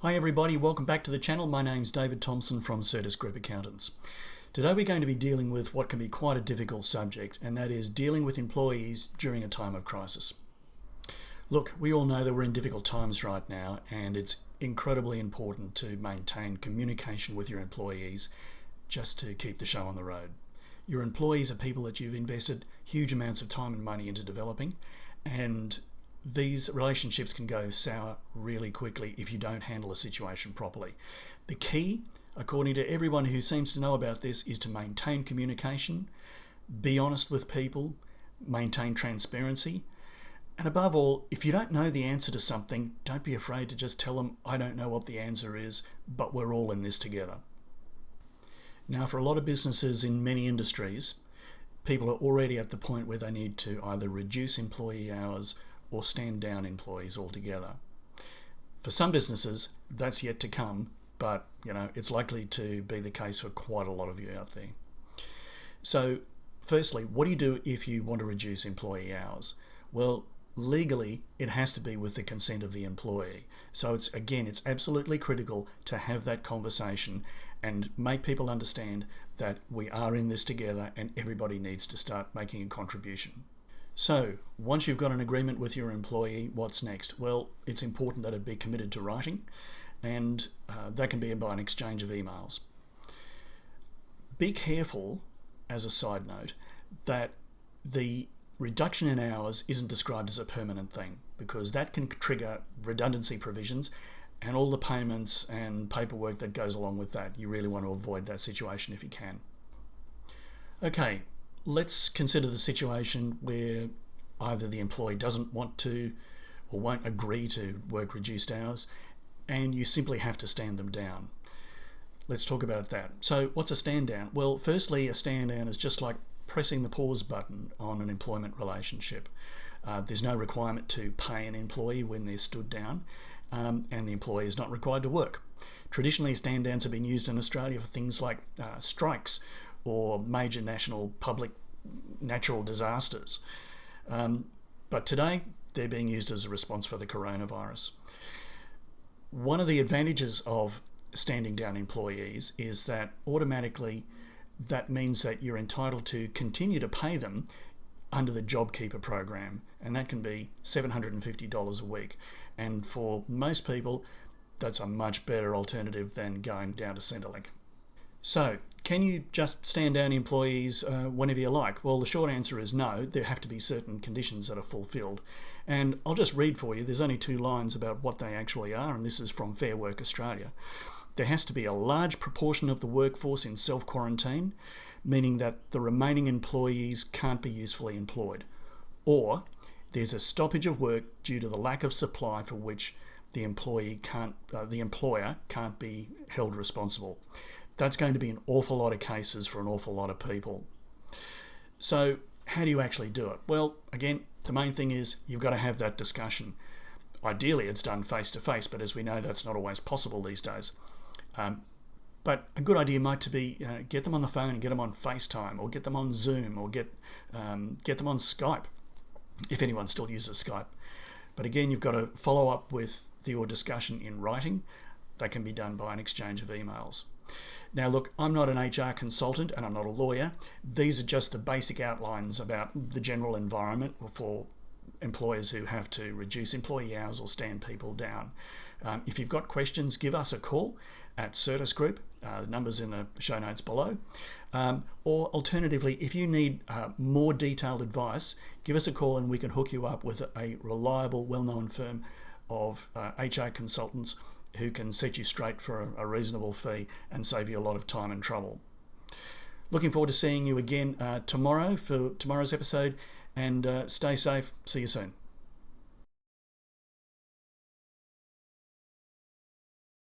Hi everybody, welcome back to the channel. My name's David Thompson from Certis Group Accountants. Today we're going to be dealing with what can be quite a difficult subject, and that is dealing with employees during a time of crisis. Look, we all know that we're in difficult times right now, and it's incredibly important to maintain communication with your employees just to keep the show on the road. Your employees are people that you've invested huge amounts of time and money into developing, and these relationships can go sour really quickly if you don't handle a situation properly. The key, according to everyone who seems to know about this, is to maintain communication, be honest with people, maintain transparency, and above all, if you don't know the answer to something, don't be afraid to just tell them, I don't know what the answer is, but we're all in this together. Now, for a lot of businesses in many industries, people are already at the point where they need to either reduce employee hours or stand down employees altogether. For some businesses, that's yet to come, but it's likely to be the case for quite a lot of you out there. So, firstly, what do you do if you want to reduce employee hours? Well, legally, it has to be with the consent of the employee. So it's absolutely critical to have that conversation and make people understand that we are in this together and everybody needs to start making a contribution. So, once you've got an agreement with your employee, what's next? Well, it's important that it be committed to writing, and that can be by an exchange of emails. Be careful, as a side note, that the reduction in hours isn't described as a permanent thing, because that can trigger redundancy provisions and all the payments and paperwork that goes along with that. You really want to avoid that situation if you can. Okay. Let's consider the situation where either the employee doesn't want to or won't agree to work reduced hours, and you simply have to stand them down. Let's talk about that. So what's a stand down? Well, firstly, a stand down is just like pressing the pause button on an employment relationship. There's no requirement to pay an employee when they're stood down, and the employee is not required to work. Traditionally, stand downs have been used in Australia for things like strikes or major national public natural disasters. But today, they're being used as a response for the coronavirus. One of the advantages of standing down employees is that automatically that means that you're entitled to continue to pay them under the JobKeeper program, and that can be $750 a week. And for most people, that's a much better alternative than going down to Centrelink. So, can you just stand down employees whenever you like? Well, the short answer is no. There have to be certain conditions that are fulfilled. And I'll just read for you. There's only 2 lines about what they actually are, and this is from Fair Work Australia. There has to be a large proportion of the workforce in self-quarantine, meaning that the remaining employees can't be usefully employed. Or there's a stoppage of work due to the lack of supply for which the employer can't be held responsible. That's going to be an awful lot of cases for an awful lot of people. So how do you actually do it? Well, again, the main thing is you've got to have that discussion. Ideally, it's done face-to-face, but as we know, that's not always possible these days. But a good idea might be get them on the phone and get them on FaceTime, or get them on Zoom, or get them on Skype, if anyone still uses Skype. But again, you've got to follow up with your discussion in writing. That can be done by an exchange of emails. Now look, I'm not an HR consultant and I'm not a lawyer. These are just the basic outlines about the general environment for employers who have to reduce employee hours or stand people down. If you've got questions, give us a call at Certis Group. The number's in the show notes below. Or alternatively, if you need more detailed advice, give us a call and we can hook you up with a reliable, well-known firm of HR consultants who can set you straight for a reasonable fee and save you a lot of time and trouble. Looking forward to seeing you again tomorrow for tomorrow's episode, and stay safe. See you soon.